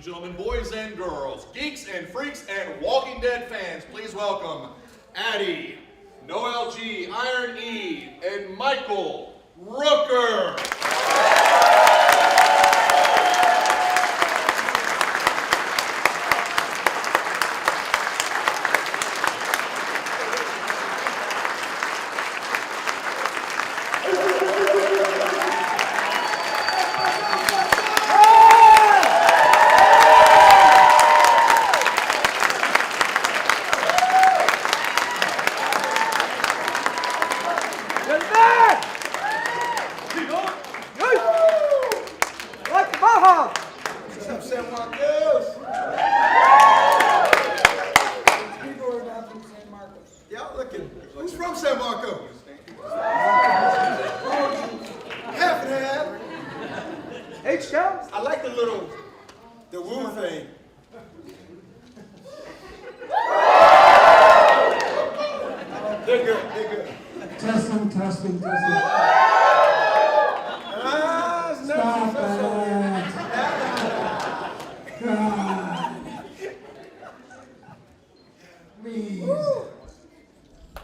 Gentlemen, boys and girls, geeks and freaks and Walking Dead fans, please welcome Addy, Noel G, IronE, and Michael Rooker. Who's from San Marco? Half and half. H-Town? I like the woo thing. They're good. Testing. Stop it. God. Please.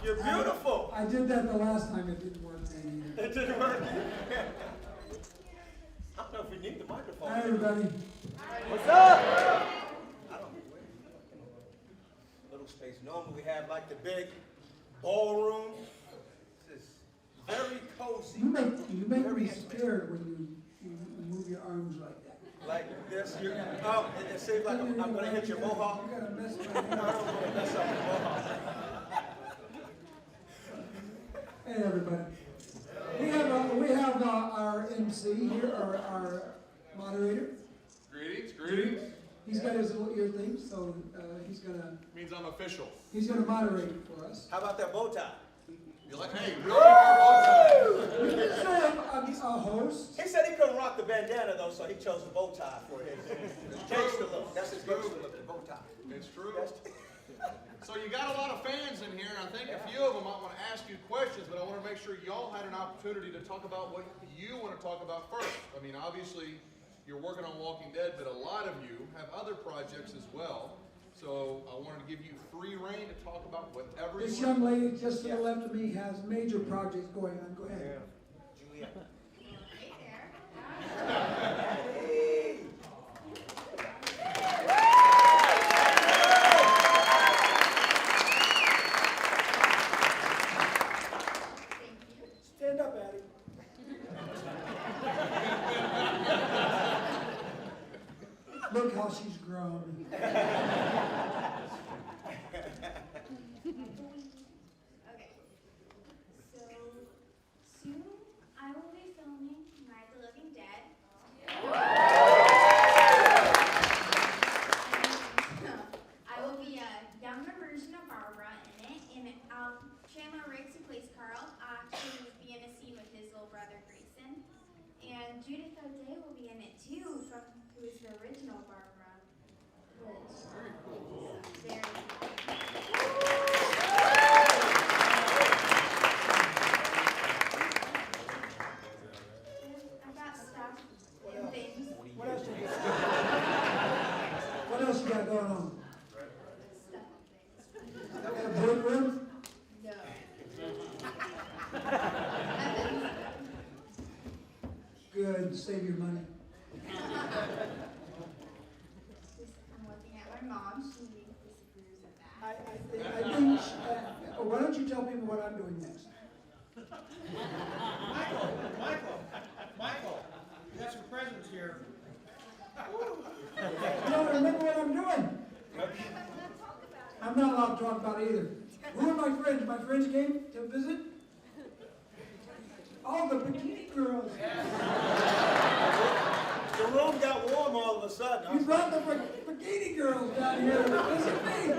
You're beautiful. I did that the last time. It didn't work then either. It didn't work. I don't know if we need the microphone. Hi, everybody. What's up? I don't know. Little space. Normally we have like the big ballroom. This is very cozy. You make me scared when you move your arms like that. Like this. It seems like I'm going to hit your mohawk. You gotta mess I don't want to mess up your mohawk. Hey, everybody. We have our MC here, our moderator. Greetings. He's got his little ear thing, so he's gonna. Means I'm official. He's gonna moderate it for us. How about that bow tie? You like, hey, really bow We didn't say I'm a host. He said he couldn't rock the bandana though, so he chose the bow tie for his gangster look. That's his gangster look, the bow tie. It's true. So you got a lot of fans in here, and I think a few of them might want to ask you questions, but I want to make sure y'all had an opportunity to talk about what you want to talk about first. I mean, obviously, you're working on Walking Dead, but a lot of you have other projects as well. So I wanted to give you free reign to talk about whatever This you young want. lady just to the left of me has major projects going on. Go ahead. Juliet. Stand up, Addy. Look how she's grown. Okay, so soon I will be filming Night of the Living Dead. I will be a younger version of Barbara in it, and Chandler Riggs, who plays Carl, actually will be in a scene with his little brother Grayson. And Judith O'Day will be in it too, who is the original Barbara. Very cool. Very cool. I got stuff and things. What else you got? What else you got going on? Stuff and things. Got a boardroom? No. Good. Save your money. I'm looking at my mom. She disapproves of that. I think. Why don't you tell people what I'm doing next? Michael, you have some presents here. You don't remember what I'm doing? I'm not allowed to talk about it either. Who are my friends? My friends came to visit? Oh, the bikini girls. The room got warm all of a sudden. You brought the bikini girls down here to visit me.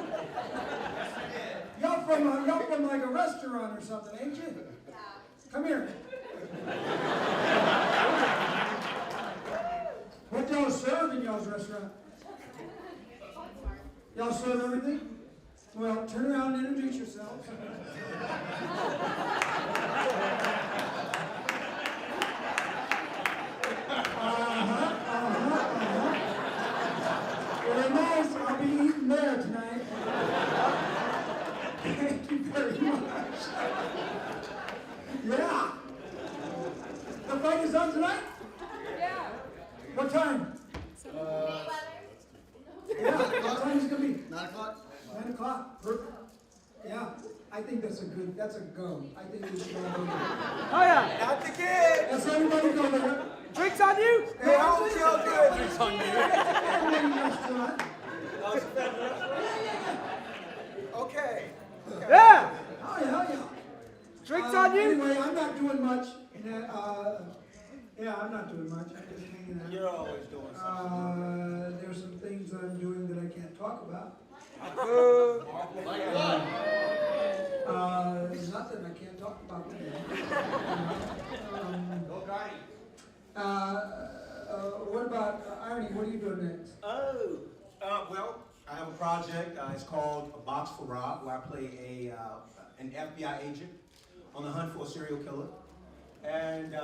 Y'all from like a restaurant or something, ain't you? Yeah. Come here. What y'all serve in y'all's restaurant? Y'all serve everything? Well, turn around and introduce yourselves. Very nice. I'll be eating there tonight. Thank you very much. Yeah. The fight is on tonight? Yeah. What time? Yeah, what time is it gonna be? 9 o'clock? 9 o'clock. Perfect. Yeah, I think that's a go. I think we should all go there. Oh yeah. Not the kid. Let's everybody go there. Drinks on you? Hey, how old y'all doing? Drinks on me. Family restaurant. Oh, it's a family restaurant? Okay. Yeah. Oh yeah. Drinks on you? Anyway, I'm not doing much. Yeah, I'm not doing much. I'm just hanging out. You're always doing something. There's some things that I'm doing that I can't talk about. Like what? There's nothing I can't talk about. Go Guy. What about IronE? What are you doing next? Well, I have a project. It's called A Box for Rob, where I play an FBI agent on the hunt for a serial killer. And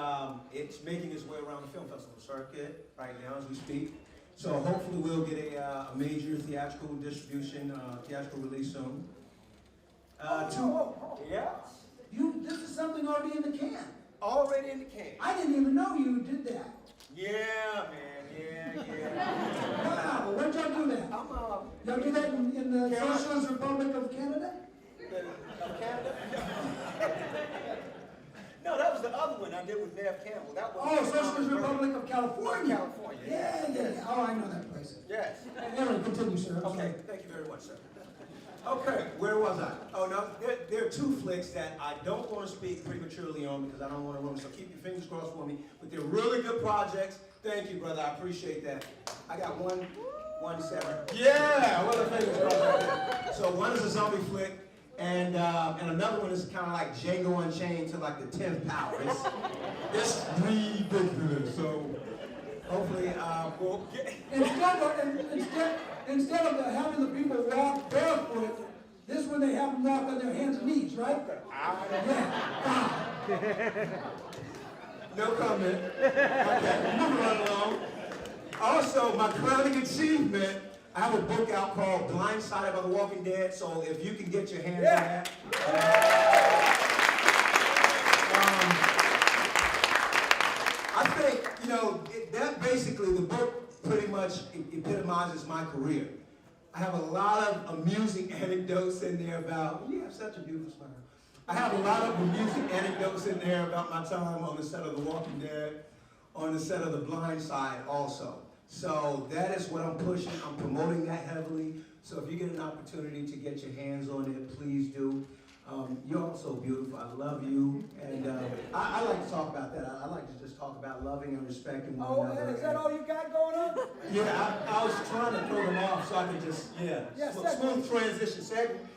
it's making its way around the film festival circuit right now as we speak. So hopefully we'll get a major theatrical distribution, theatrical release soon. Yeah, This is something already in the can. already in the can. I didn't even know you did that. Yeah, man, yeah. Wow, where'd y'all do that? Y'all do that in the Canada. Socialist Republic of Canada? Of Canada? No, that was the other one I did with Nev Campbell. That was Oh, Socialist Republic of California. California. Yeah. Oh, I know that place. Yes. Anyway, continue, sir. I'm Okay, sorry. thank you very much, sir. Okay, where was I? Oh, no, there are two flicks that I don't want to speak prematurely on because I don't want to ruin, so keep your fingers crossed for me. But they're really good projects. Thank you, brother. I appreciate that. I got one seven. Yeah, what a fingers crossed right there. So one is a zombie flick, and another one is kind of like Django Unchained to like the 10th power. It's ridiculous. So hopefully we'll get. Instead of having the people walk barefoot, this one they have them walk on their hands and knees, right? Yeah. No comment. Okay, moving right along. Also, my crowning achievement, I have a book out called Blindsided by the Walking Dead, so if you can get your hands on that. I think, that basically, the book pretty much epitomizes my career. I have a lot of amusing anecdotes in there about, you have such a beautiful smile. I have a lot of amusing anecdotes in there about my time on the set of The Walking Dead, on the set of The Blind Side also. So that is what I'm pushing. I'm promoting that heavily. So if you get an opportunity to get your hands on it, please do. You're also beautiful. I love you. And I like to talk about that. I like to just talk about loving and respecting one another. Is that all you got going on? Yeah, I was trying to throw them off so I could just, smooth transition.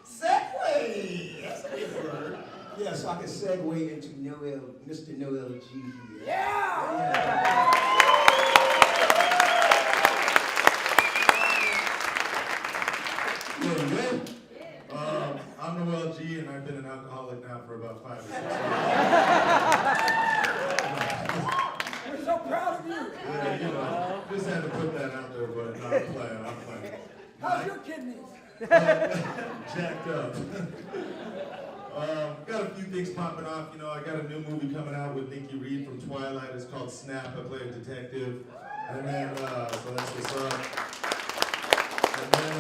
Segue! That's a good word. Yeah, so I can segue into Mr. Noel G here. Yeah! I'm Noel G, and I've been an alcoholic now for about 5 or 6 years. We're so proud of you. Yeah, just had to put that out there, but no, I'm playing. How's your kidneys? Jacked up. Got a few things popping off. I got a new movie coming out with Nikki Reed from Twilight. It's called Snap. I play a detective. And then, so that's what's up. And then,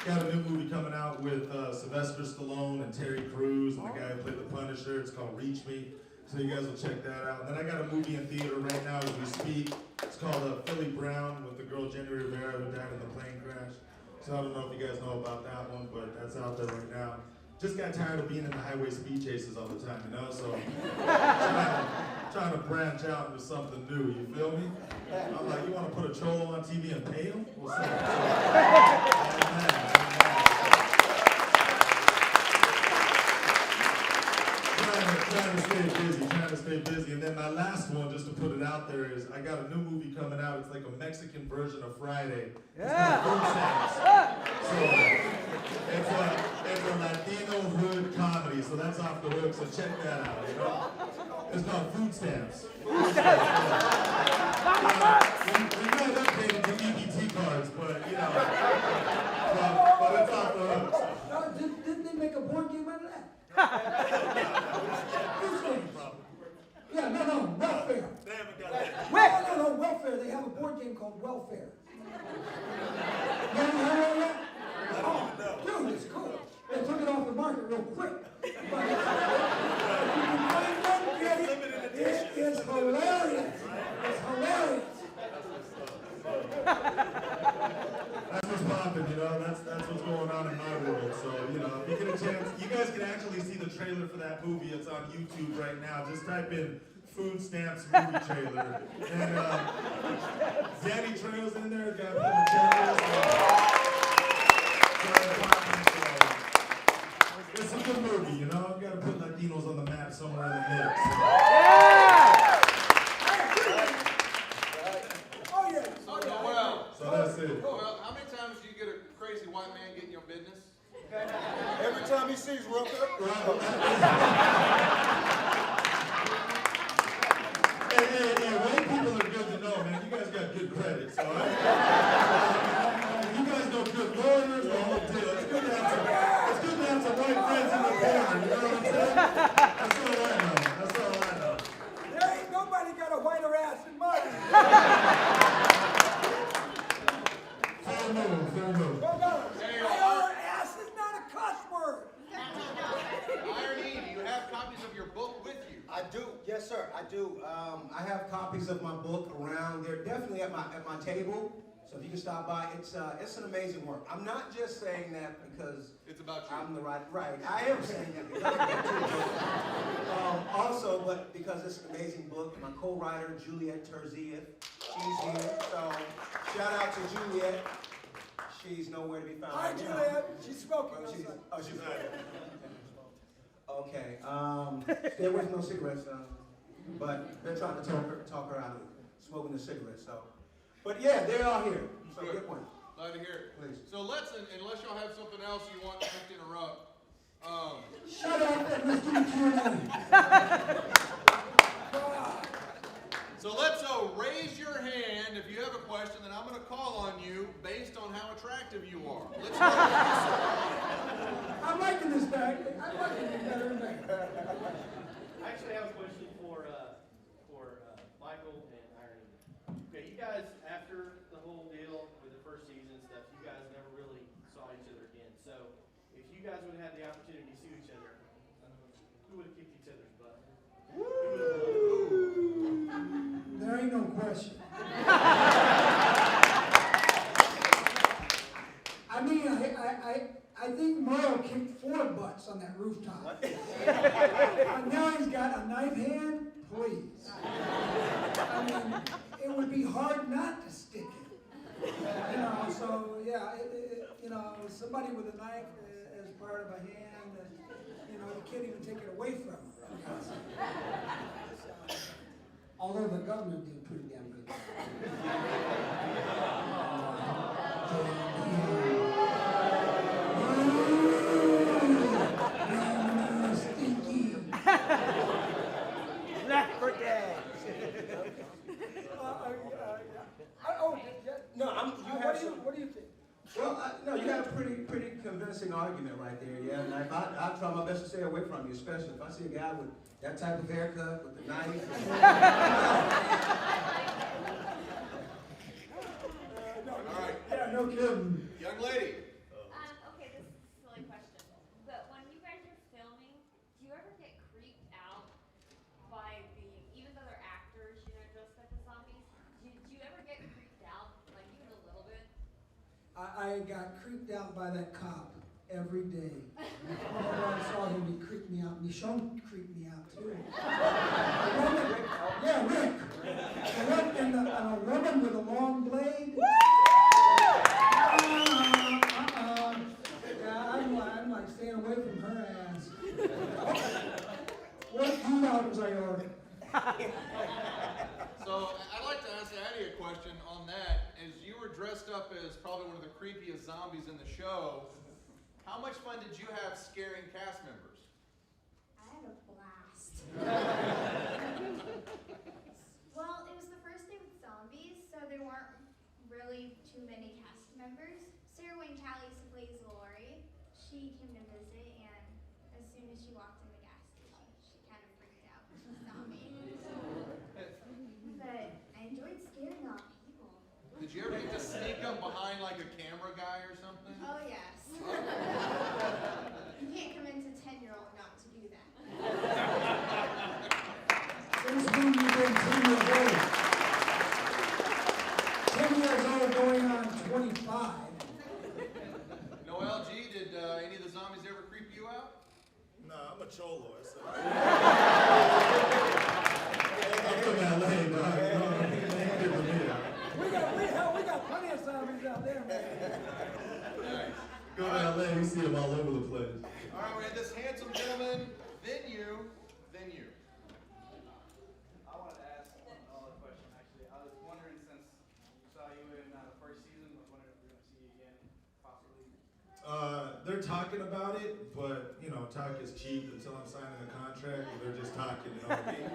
got a new movie coming out with Sylvester Stallone and Terry Crews and the guy who played the Punisher. It's called Reach Me. So you guys will check that out. And then I got a movie in theater right now as we speak. It's called Philly Brown with the girl Jenny Rivera who died in the plane crash. So I don't know if you guys know about that one, but that's out there right now. Just got tired of being in the highway speed chases all the time, so trying to branch out into something new, you feel me? I'm like, you want want to put a cholo on TV and pay him? We'll see. Trying to stay busy. And then my last one, just to put it out there, is I got a new movie coming out. It's like a Mexican version of Friday. It's called Food Stamps. So it's a Latino hood comedy, so that's off the hook, so check that out, you know? It's called Food Stamps. We might update it to EBT cards, but, you know, but it's off the hook. No, didn't they make a board game out of that? Yeah, no, welfare. They haven't got that. No, welfare. They have a board game called Welfare. You ever heard of that? Oh, dude, it's cool. They took it off the market real quick. But if you can find one, get it. It is hilarious. It's hilarious. That's what's popping, you know, that's what's going on in my world. So, you know, if you get a chance, you guys can actually see the trailer for that movie. It's on YouTube right now. Just type in Food Stamps movie trailer. And Danny Trail's in there, got the materials. It's a good movie, you know. I've got to put Latinos on the map somewhere in the mix. Well, So that's it. well, how many times do you get a crazy white man getting your business? Every time he sees Rooker. Hey, white people are good to know, man. You guys got good credit, so you guys know good lawyers, the whole deal. It's good to have some white friends in the corner, you know what I'm saying? That's all I know. There ain't nobody got a whiter ass than mine. Fair move. Whiter ass is not a cuss word. IronE, do you have copies of your book with you? I do. Yes, sir. I do. I have copies of my book around. They're definitely at my table. So if you can stop by, it's an amazing work. I'm not just saying that because It's about you. I'm the right. I am saying that because also, but because it's an amazing book. My co-writer Juliet Terzieff, she's here. So shout out to Juliet. She's nowhere to be found. Hi, Juliet. She's smoking. She's okay. Stay away from those cigarettes. But they're trying to talk her out of smoking the cigarettes. So, but yeah, they're all here. So Good. get one. Glad to hear it. Please. So let's, unless y'all have something else you want to interrupt. Shut up and let's do the Q&A. So let's raise your hand if you have a question, then I'm going to call on you based on how attractive you are. Let's start with you, sir. I'm liking this bag. I'm liking it better and better. I actually have a question for Michael and IronE. Okay, you guys, after the whole deal with the first season and stuff, you guys never really saw each other again. So, if you guys would have had the opportunity to see each other, who would have kicked each other's butt? There ain't no question. I mean, I think Merle kicked 4 butts on that rooftop. And now he's got a knife hand, please. I mean, it would be hard not to stick it. You know, so yeah, you know, somebody with a knife as part of a hand, you know, you can't even take it away from them. Although the government did a pretty damn good job. Stinky. Left for dead. No, What do you think? Well, no, you had a pretty convincing argument right there, yeah. And I try my best to stay away from you, especially if I see a guy with that type of haircut, with the knife. All right. Yeah, no kidding. Young lady. Okay, this is a silly question. But when you guys are filming, do you ever get creeped out by even though they're actors, you know, dressed up as zombies, do you ever get creeped out, like even a little bit? I got creeped out by that cop every day. Whenever I saw him, he creeped me out. Michonne creeped me out too. Yeah, Rick. And a woman with a long blade. Yeah, I'm like staying away from her ass. What $2 I order? So I'd like to ask Addy a question on that. As you were dressed up as probably one of the creepiest zombies in the show, how much fun did you have scaring cast members? I had a blast. Well, it was the first day with zombies, so there weren't really too many cast members. Sarah Wayne Callies plays Lori. She came to visit, and as soon as she walked in the gas station, she kind of freaked out when she saw me. But I enjoyed scaring off people. Did you ever get to sneak up behind like a camera guy or something? Oh, yes. You can't convince a 10-year-old not to do that. This movie been 10 years old. 10 years old going on 25. Noel G, did any of the zombies ever creep you out? No, I'm a cholo. So. I'm from LA, dog. We got plenty of zombies out there, man. Nice. Go to LA, we see them all over the place. All right, we had this handsome gentleman, then you, then you. I wanted to ask another question, actually. I was wondering, since we saw you in the first season, I was wondering if we're going to see you again, possibly. They're talking about it, but, you know, talk is cheap until I'm signing a contract, and they're just talking, you know what I mean?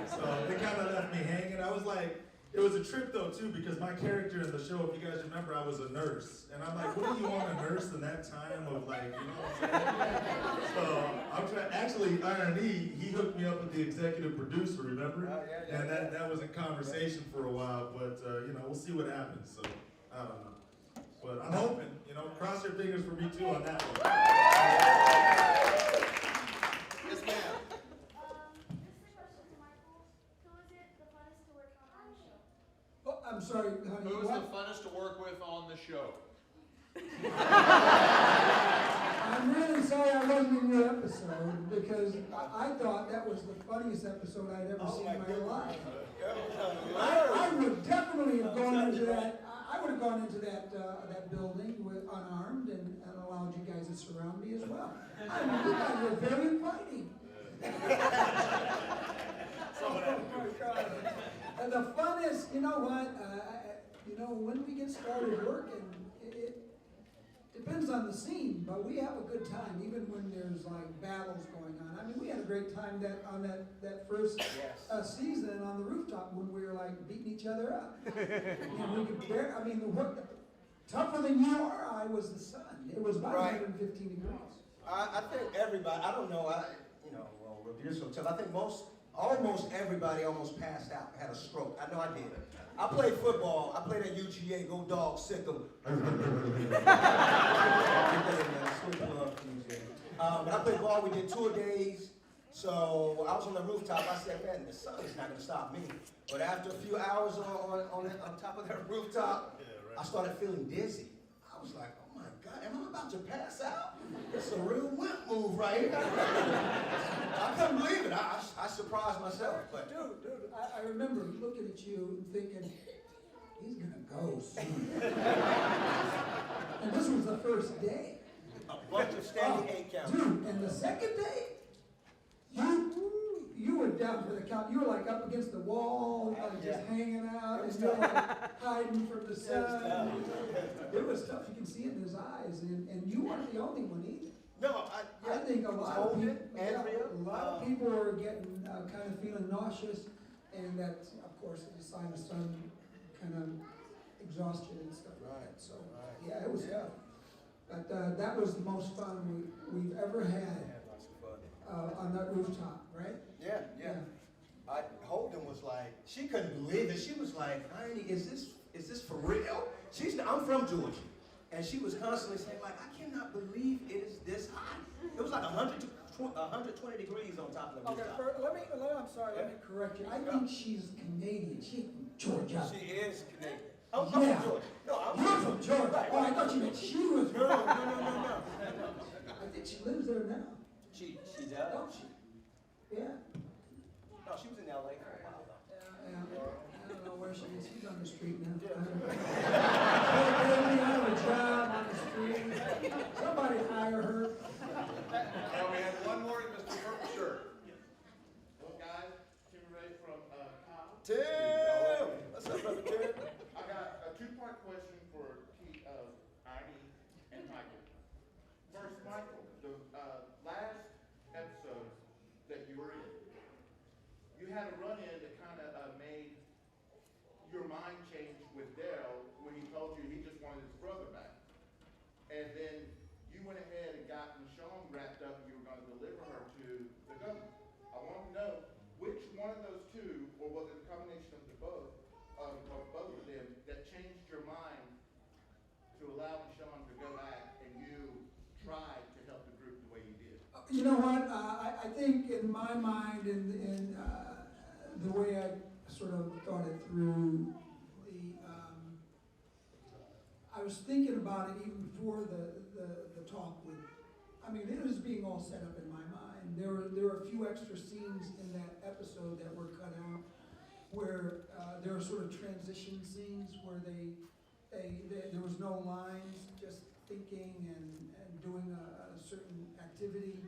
So they kind of left me hanging. I was like, it was a trip, though, too, because my character in the show, if you guys remember, I was a nurse. And I'm like, what do you want a nurse in that time of, like, you know what I'm saying? So I'm trying, actually, IronE, he hooked me up with the executive producer, remember? And that was in conversation for a while, but, you know, we'll see what happens. So, I don't know. But I'm hoping, you know, cross your fingers for me, too, on that one. Yes, ma'am. This is a question to Michael. Who was it the funnest to work on the show? Oh, I'm sorry, honey. Who was what? the funnest to work with on the show? I'm really sorry I wasn't in your episode because I thought that was the funniest episode I'd ever seen in my life. I would definitely have gone into that. I would have gone into that building with unarmed and allowed you guys to surround me as well. I mean, you guys were very inviting. Oh my God. And the fun is, you know what? When we get started working, it depends on the scene, but we have a good time, even when there's like battles going on. I mean, we had a great time on that first season on the rooftop when we were like beating each other up. And we could bear, I mean, tougher than you are, I was the sun. It was about 115 degrees. I think everybody, I don't know, well, reviews from tough. I think almost everybody almost passed out, had a stroke. I know I did. I played football. I played at UGA. Go Dogs, sick 'em. But I played ball. We did 2 days. So I was on the rooftop. I said, man, the sun is not going to stop me. But after a few hours on top of that rooftop, I started feeling dizzy. I was like, oh my God, am I about to pass out? It's a real wimp move right here. I couldn't believe it. I surprised myself. But Dude, I remember looking at you and thinking, he's going to go soon. And this was the first day. a bunch of standing 8 count. Dude, and the second day, you were down for the count. You were like up against the wall, just hanging out, and you're like hiding from the sun. It was tough. You can see it in his eyes, and you weren't the only one either. No, I think a lot of people are getting kind of feeling nauseous, and that, of course, is a sign of sun kind of exhaustion and stuff like that. So, yeah, it was tough. But that was the most fun we've ever had on that rooftop, right? Yeah. Holden was like, she couldn't believe it. She was like, "Honey, is this for real?" I'm from Georgia. And she was constantly saying, like, I cannot believe it is this hot. It was like 120 degrees on top of the rooftop. Okay, let me correct you. I think she's Canadian. She's from Georgia. She is Canadian. I'm from Georgia. No, You're from Georgia. Right. Oh, I thought you meant she was from. No. I think she lives there now. She does. Yeah. No, she was in LA for a while though. Yeah. street now. They have a job on the street. Somebody hire her. We have one more, Mr. Purple Shirt. Well, guys, Tim Ray from Kyle. Tim! What's up, brother Tim? I got a two-part question for IronE and Michael. First, Michael, the last episode that you were in, you had a run-in that kind of made your mind change with Dale when he told you he just wanted his brother back. And then you went ahead and got Michonne wrapped up and you were going to deliver her to the governor. I want to know which one of those two, or was it a combination of the both of them that changed your mind to allow Michonne to go back and you tried to help the group the way you did? You know what? I think in my mind, in the way I sort of thought it through, I was thinking about it even before the talk with. I mean, it was being all set up in my mind. There were a few extra scenes in that episode that were cut out, where there were sort of transition scenes where there was no lines, just thinking and doing a certain activity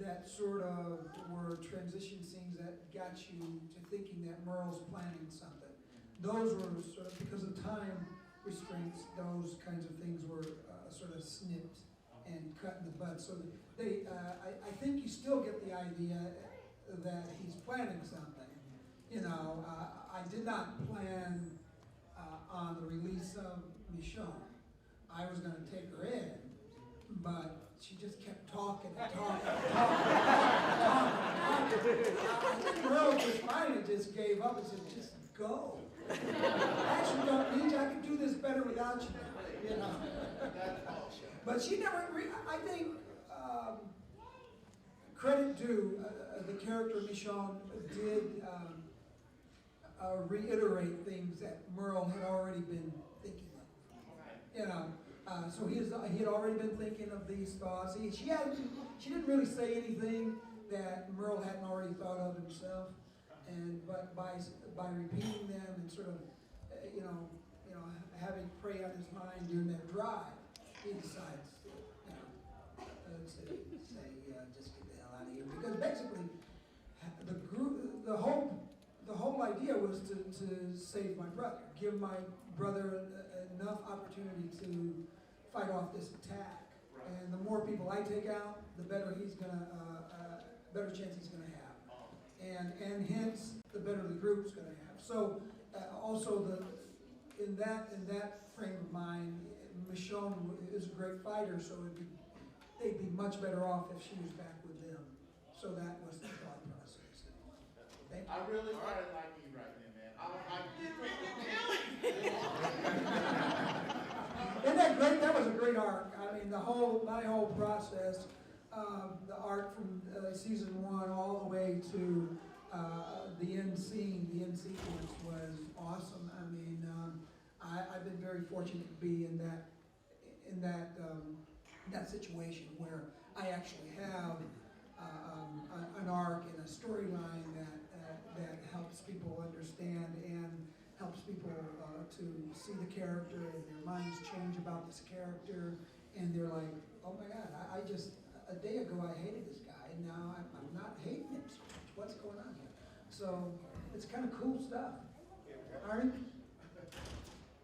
that sort of were transition scenes that got you to thinking that Merle's planning something. Those were sort of, because of time restraints, those kinds of things were sort of snipped and cut in the bud. So I think you still get the idea that he's planning something. You know, I did not plan on the release of Michonne. I was going to take her in, but she just kept talking and talking and talking and talking and talking. I think Merle just finally just gave up and said, just go. I actually don't need you. I can do this better without you, you know. But she never, I think, credit due, the character Michonne did reiterate things that Merle had already been thinking of. You know, so he had already been thinking of these thoughts. She didn't really say anything that Merle hadn't already thought of himself. But by repeating them and sort of, you know, having prey on his mind during that drive, he decides, just get the hell out of here. Because basically, the whole idea was to save my brother, give my brother enough opportunity to fight off this attack. And the more people I take out, the better better chance he's gonna have. And hence, the better the group's going to have. So, also in that frame of mind, Michonne is a great fighter, so they'd be much better off if she was back with them. So that was the thought process. Thank you. I really started liking you right then, man. Isn't that great? That was a great arc. I mean, my whole process, the arc from season 1 all the way to the end scene, the end sequence was awesome. I mean, I've been very fortunate to be in that situation where I actually have an arc and a storyline that helps people understand and helps people to see the character and their minds change about this character, and they're like, oh my God, I just, a day ago I hated this guy, and now I'm not hating him so much. What's going on here? So it's kind of cool stuff. IronE?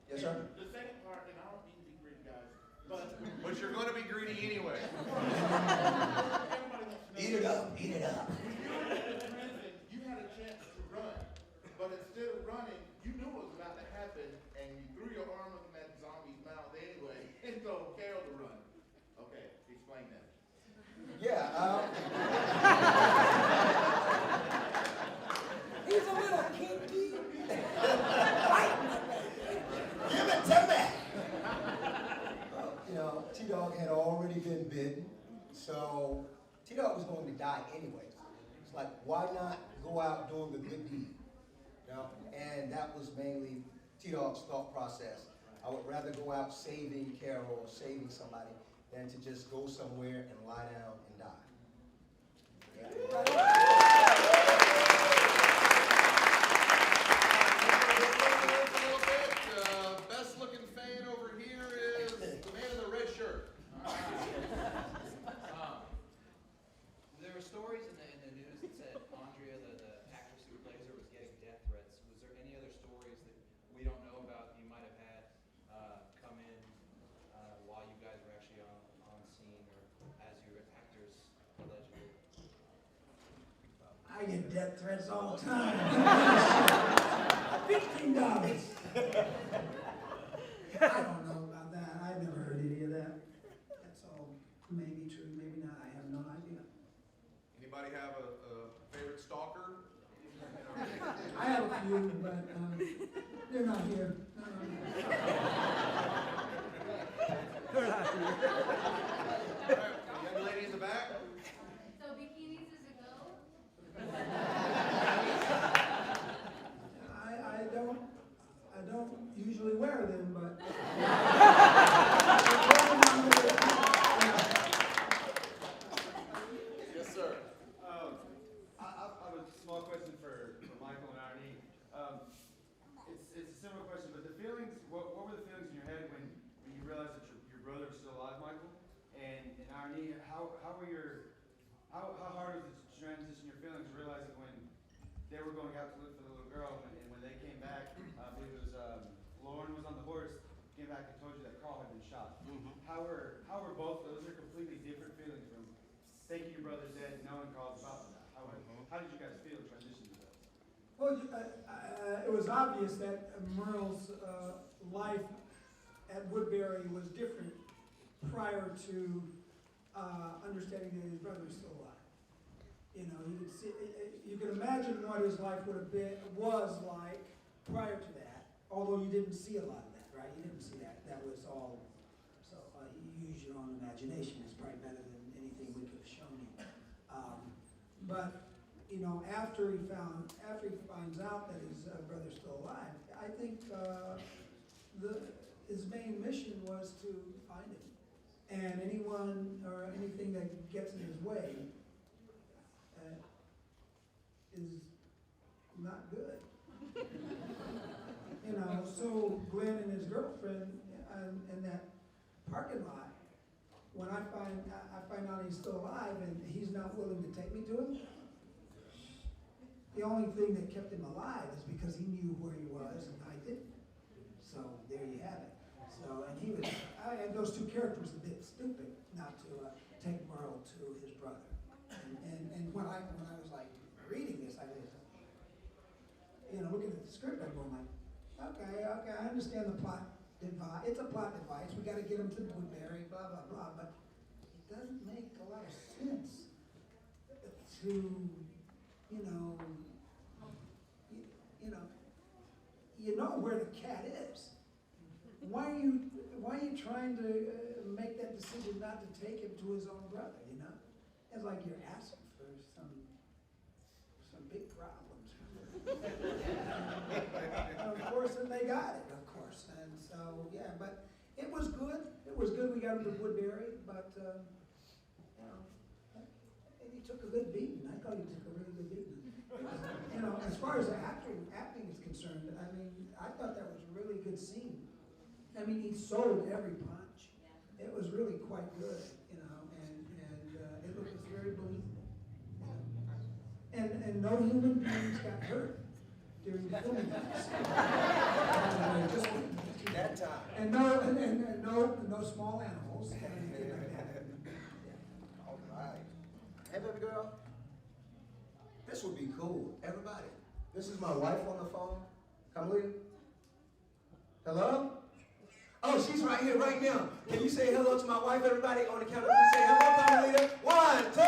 Yes, sir? The second part, and I don't mean to be greedy, guys, But you're going to be greedy anyway. everybody wants to know. Eat it up, eat it up. When you were in prison, you had a chance to run, but instead of running, you knew what was about to happen, and you threw your arm up in that zombie's mouth anyway, and told Carol to run. Okay, explain that. Yeah, He's a little kinky. give it to me! Well, T-Dog had already been bitten, so T-Dog was going to die anyway. It's like, why not go out doing the good deed? You know? And that was mainly T-Dog's thought process. I would rather go out saving Carol or saving somebody than to just go somewhere and lie down and die. I get death threats all the time. $15. I don't know about that. I've never heard any of that. That's all maybe true, maybe not. I have no idea. Anybody have a favorite stalker? I have a few, but they're not here. All right, the young lady in the back. So bikinis is a go? I don't usually wear them, but. Yes, sir. I have a small question for Michael and IronE. It's a similar question, but the feelings, what were the feelings in your head when you realized that your brother was still alive, Michael? And IronE, how hard was it to transition your feelings, realizing when they were going out to look for the little girl, and when they came back, I believe it was Lauren was on the horse, came back and told you that Carl had been shot. How were both those are completely different feelings from thinking your brother's dead and knowing Carl's about to die. How did you guys feel transitioning to those? Well, it was obvious that Merle's life at Woodbury was different prior to understanding that his brother was still alive. You know, you could imagine what his life was like prior to that, although you didn't see a lot of that, right? You didn't see that. That was all, so you use your own imagination. It's probably better than anything we could have shown you. But, you know, after he finds out that his brother's still alive, I think his main mission was to find him. And anyone or anything that gets in his way is not good. You know, so Glenn and his girlfriend in that parking lot, when I find out he's still alive and he's not willing to take me to him, the only thing that kept him alive is because he knew where he was and I didn't. So there you have it. So, and those two characters were a bit stupid not to take Merle to his brother. And when I was like reading this, I was, you know, looking at the script, I'm going like, okay, I understand the plot device. It's a plot device. We got to get him to Woodbury, blah, blah, blah. But it doesn't make a lot of sense to, you know where the cat is. Why are you trying to make that decision not to take him to his own brother, you know? It's like you're asking for some big problems. And of course, and they got it, of course. And so, yeah, but it was good. It was good we got him to Woodbury, but, you know, and he took a good beating. I thought he took a really good beating. You know, as far as the acting is concerned, I mean, I thought that was a really good scene. I mean, he sold every punch. Yeah. It was really quite good, you know, and it was very believable. And no human beings got hurt during the filming of this. That time. And no small animals. And anything like that. Yeah. All right. Hey, baby girl. This would be cool. Everybody. This is my wife on the phone. Carmelita. Hello? Oh, she's right here right now. Can you say hello to my wife, everybody? On the count of three, say hello, Carmelita. 1, 2, 3.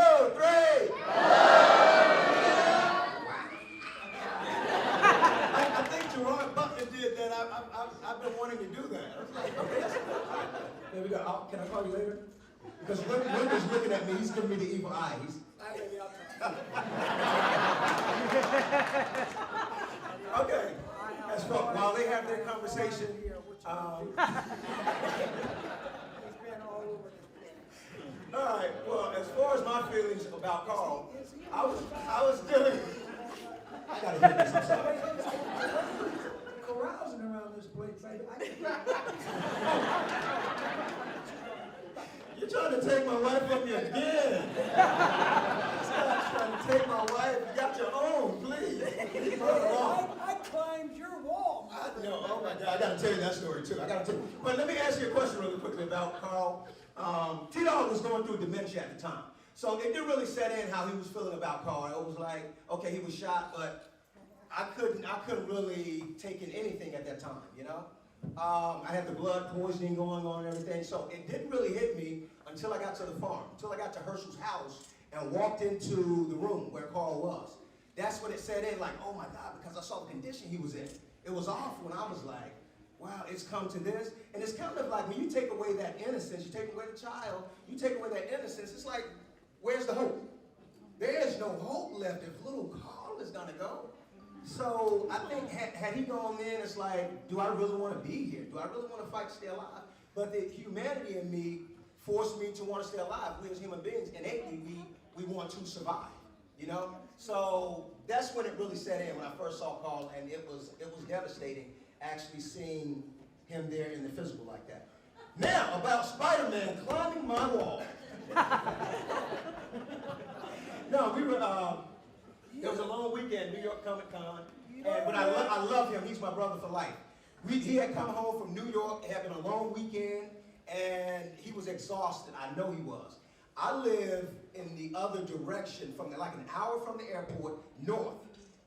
I think Gerard Butler did that. I've been wanting to do that. I was like, okay, that's good. All right. There we go. Can I call you later? Because Rooker's looking at me. He's giving me the evil eye. Okay. As far, while they have their conversation, all right. Well, as far as my feelings about Carl, I was doing. I gotta hear this. I'm sorry. Carousing around this place, baby. You're trying to take my wife from me again. Stop trying to take my wife. You got your own, please. I climbed your wall. I know. Oh my God. I got to tell you that story too. But let me ask you a question really quickly about Carl. T-Dog was going through dementia at the time. So it didn't really set in how he was feeling about Carl. It was like, okay, he was shot, but I couldn't really take in anything at that time, you know? I had the blood poisoning going on and everything, so it didn't really hit me until I got to the farm, until I got to Herschel's house and walked into the room where Carl was. That's when it set in, like, oh my God, because I saw the condition he was in. It was awful, and I was like, wow, it's come to this. And it's kind of like when you take away that innocence, you take away the child, you take away that innocence, it's like, where's the hope? There's no hope left if little Carl is gonna go. So I think had he gone in, it's like, do I really want to be here? Do I really want to fight to stay alive? But the humanity in me forced me to want to stay alive. We as human beings, innately, we want to survive, you know? So that's when it really set in, when I first saw Carl, and it was devastating actually seeing him there in the physical like that. Now, about Spider-Man climbing my wall. No, we were, it was a long weekend, New York Comic-Con, but I love him. He's my brother for life. He had come home from New York, it had been a long weekend, and he was exhausted. I know he was. I live in the other direction, from like an hour from the airport north.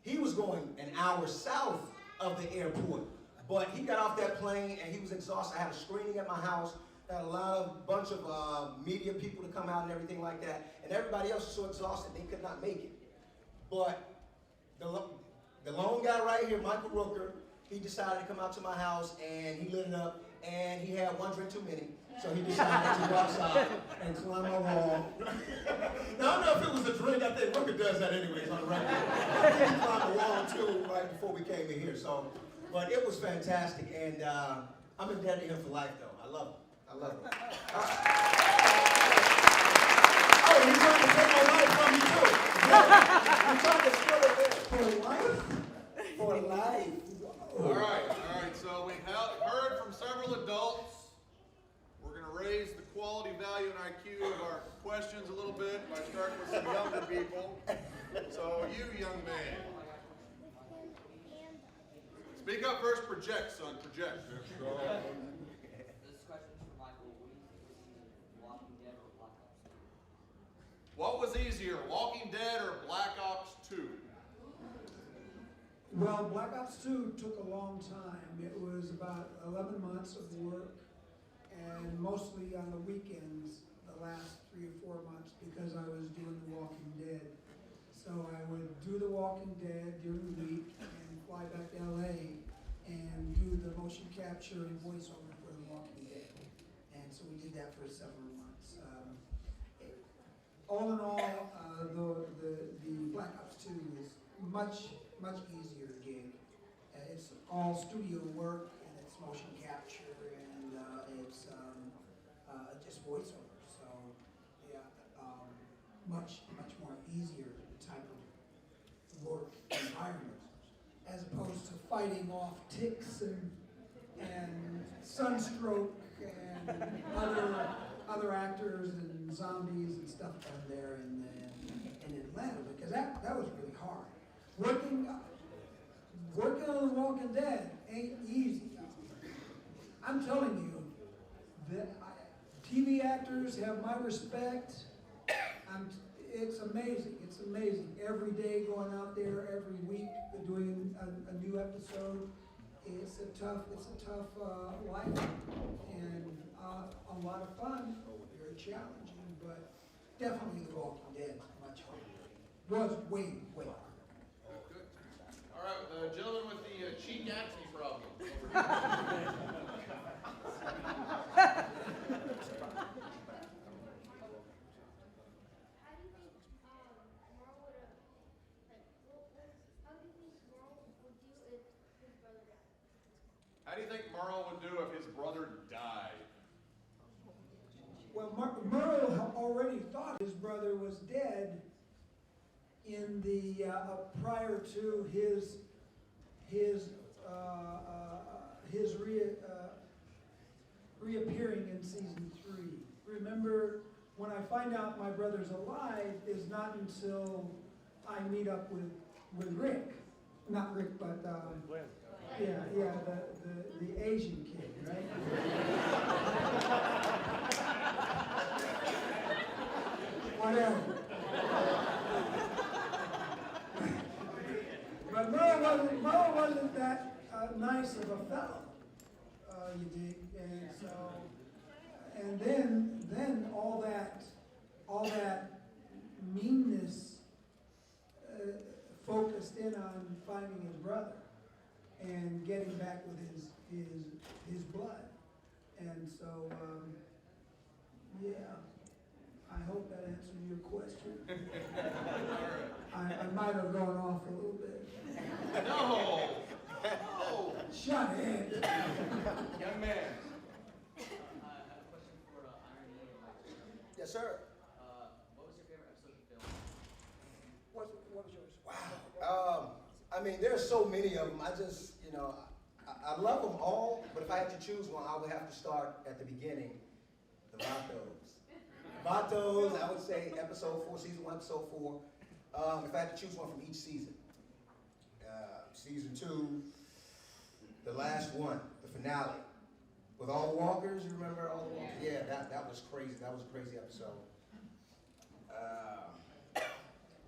He was going an hour south of the airport, but he got off that plane and he was exhausted. I had a screening at my house. Had a bunch of media people to come out and everything like that, and everybody else was so exhausted they could not make it. But the lone guy right here, Michael Rooker, he decided to come out to my house and he lit it up, and he had one drink too many, so he decided to go outside and climb my wall. Now, I don't know if it was a drink. I think Rooker does that anyways on the record. I think he climbed the wall too right before we came in here. So, but it was fantastic, and I'm indebted to him for life, though. I love him. I love him. Oh, he's trying to take my life from me too. He's trying to steal it there. For life? For life. All right, so we've heard from several adults. We're going to raise the quality, value, and IQ of our questions a little bit by starting with some younger people. So you, young man. Speak up first, project, son, project. This question's for Michael. What do you think is easier, Walking Dead or Black Ops 2? What was easier, Walking Dead or Black Ops 2? Well, Black Ops 2 took a long time. It was about 11 months of work, and mostly on the weekends the last 3 or 4 months, because I was doing The Walking Dead. So I would do The Walking Dead during the week and fly back to LA and do the motion capture and voiceover for The Walking Dead. And so we did that for several months. All in all, the Black Ops 2 is much easier gig. It's all studio work, and it's motion capture, and it's just voiceover. So yeah, much more easier type of work environment, as opposed to fighting off ticks and sunstroke and other actors and zombies and stuff down there in Atlanta, because that was really hard. Working on The Walking Dead ain't easy. I'm telling you, that TV actors have my respect. It's amazing. It's amazing. Every day going out there, every week doing a new episode. It's a tough life, and a lot of fun. Very challenging, but definitely The Walking Dead is much harder. Was way harder. All right, the gentleman with the cheek acne problem over here. How do you think Merle would do if his brother died? Well, Merle already thought his brother was dead in the prior to his reappearing in season 3. Remember, when I find out my brother's alive is not until I meet up with Rick, not Rick, but the Asian kid, right? Whatever. fellow. You dig? And so, and then all that meanness focused in on finding his brother and getting back with his blood. And so, yeah, I hope that answered your question. I might have gone off a little bit. No! No! Shut it. Young man. I have a question for IronE and Michael. Yes, sir. What was your favorite episode of the film? What was yours? Wow. I mean, there's so many of them. I just, I love them all, but if I had to choose one, I would have to start at the beginning, the Vatos. Vatos, I would say episode 4, season 1, episode 4. If I had to choose one from each season. Season 2, the last one, the finale. With all the walkers, you remember all the walkers? Yeah, that was crazy. That was a crazy episode.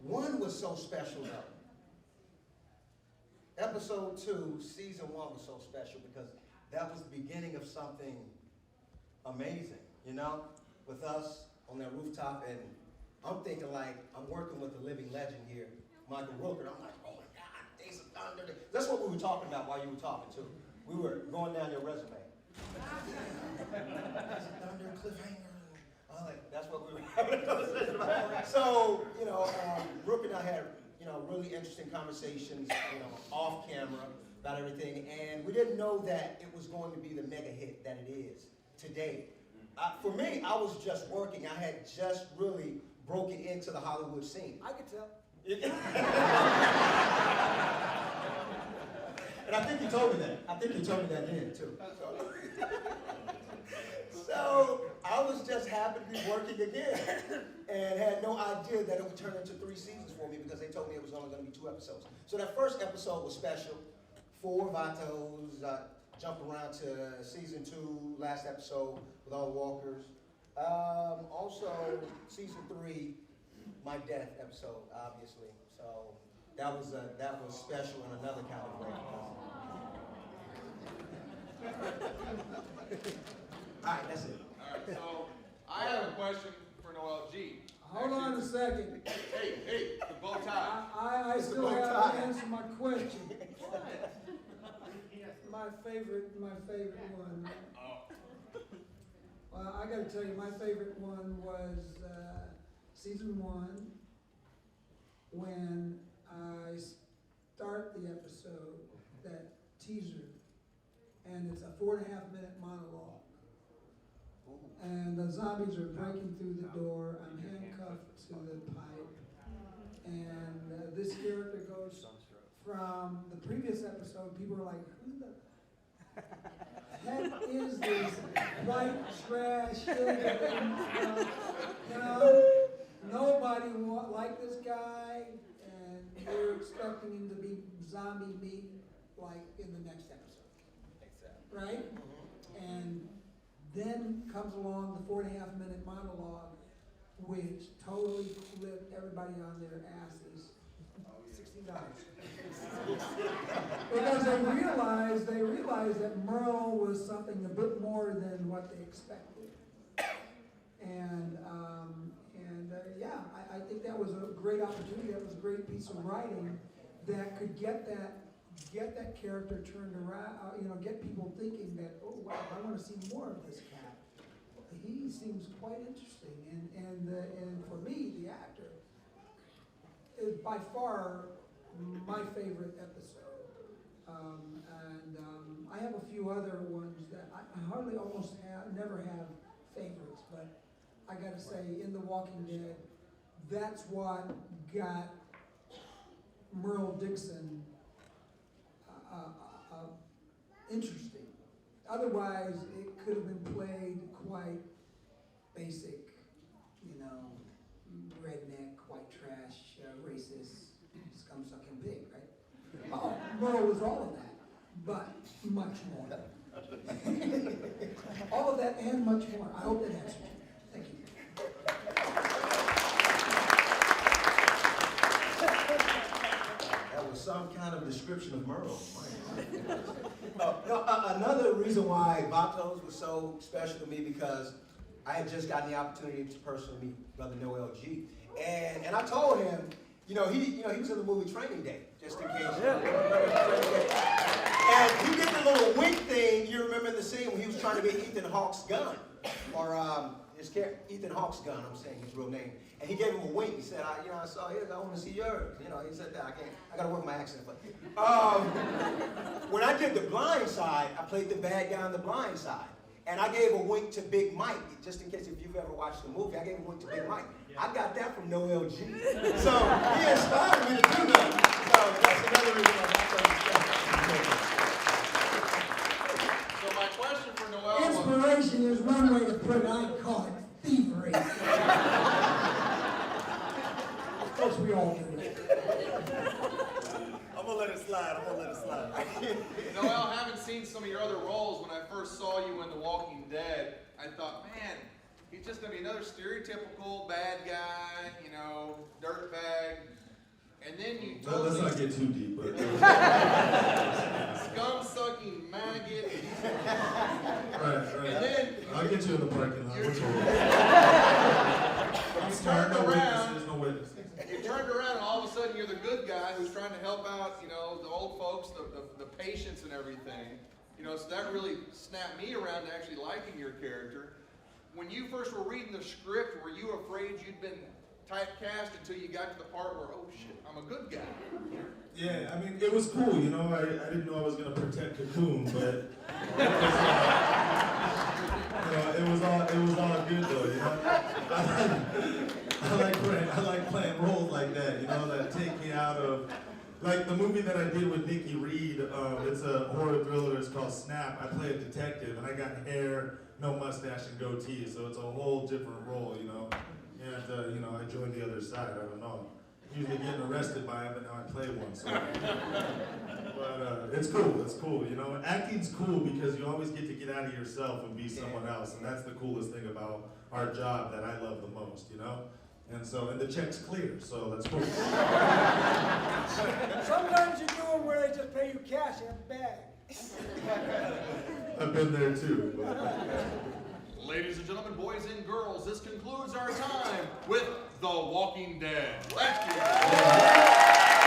One was so special though. Episode 2, season 1 was so special because that was the beginning of something amazing, with us on that rooftop. And I'm thinking like, I'm working with a living legend here, Michael Rooker. I'm like, oh my God, Days of Thunder. That's what we were talking about while you were talking too. We were going down your resume. Days of Thunder, cliffhanger. That's what we were having a conversation about. So, Brooke and I had, really interesting conversations, off camera about everything. And we didn't know that it was going to be the mega hit that it is today. For me, I was just working. I had just really broken into the Hollywood scene. I could tell. And I think you told me that. I think you told me that then, too. So I was just happy to be working again and had no idea that it would turn into 3 seasons for me because they told me it was only going to be 2 episodes. So that first episode was special. 4 Vatos, jumped around to season 2, last episode with all the walkers. Also, season 3, my death episode, obviously. So that was special in another kind of way. All right, that's it. All right, so I have a question for Noel G. Hold on a second. Hey, the bow tie. I still have to answer my question. My favorite one. Well, I got to tell you, my favorite one was season 1 when I start the episode, that teaser, and it's a 4.5-minute monologue. And the zombies are breaking through the door. I'm handcuffed to the pipe. And this character goes from the previous episode, people are like, who the heck is this white trash hillbilly? Nobody like this guy, and you're expecting him to be zombie meat like in the next episode. Exactly. Right? And then comes along the 4.5-minute monologue, which totally flipped everybody on their asses. $16. Because they realized that Merle was something a bit more than what they expected. And I think that was a great opportunity. That was a great piece of writing that could get that character turned around. Get people thinking that, oh wow, I want to see more of this cat. He seems quite interesting, and for me, the actor is by far my favorite episode. I have a few other ones that I hardly never have favorites, but I gotta say, in The Walking Dead, that's what got Merle Dixon interesting. Otherwise, it could have been played quite basic, redneck, white trash, racist, scum-sucking pig, right? Oh, Merle was all of that, but much more. All of that and much more. I hope that answers you. Thank you. That was some kind of description of Merle. Another reason why Vatos was so special to me because I had just gotten the opportunity to personally meet Brother Noel G. And I told him, he was in the movie Training Day, just in case. And he did the little wink thing. You remember the scene when he was trying to get Ethan Hawke's gun, or Ethan Hawke's gun. I'm saying his real name. And he gave him a wink. He said, I saw his. I want to see yours. He said that. I got to work my accent. But when I did The Blind Side, I played the bad guy on The Blind Side. And I gave a wink to Big Mike, just in case if you've ever watched the movie. I gave a wink to Big Mike. I got that from Noel G. So he inspired me to do that. So that's another reason why I So my question for Noel was, Inspiration is one way to put it. I call it thievery. Of course, we all do it. I'm gonna let it slide. Noel, having seen some of your other roles, when I first saw you in The Walking Dead, I thought, man, he's just gonna be another stereotypical bad guy, dirtbag. And then you told Let's me, not get too deep, but scum-sucking maggot. right. And then I'll get you in the parking lot. What's wrong? I'm you smart. turned No around. witnesses. No witnesses. You turned around and all of a sudden you're the good guy who's trying to help out, the old folks, the patients and everything. So that really snapped me around to actually liking your character. When you first were reading the script, were you afraid you'd been typecast until you got to the part where, oh shit, I'm a good guy? Yeah, I mean, it was cool, I didn't know I was going to protect Cocoon, but it was all good though, I like playing roles like that, that take me out of, like the movie that I did with Nikki Reed, it's a horror thriller, it's called Snap. I play a detective, and I got hair, no mustache, and goatee, so it's a whole different role, And, I joined the other side, I don't know. Usually getting arrested by him, but now I play one, so. But it's cool, Acting's cool because you always get to get out of yourself and be someone else, and that's the coolest thing about our job that I love the most, And the check's clear, so that's cool. Sometimes you do them where they just pay you cash in a bag. I've been there too. Ladies and gentlemen, boys and girls, this concludes our time with The Walking Dead. Thank you.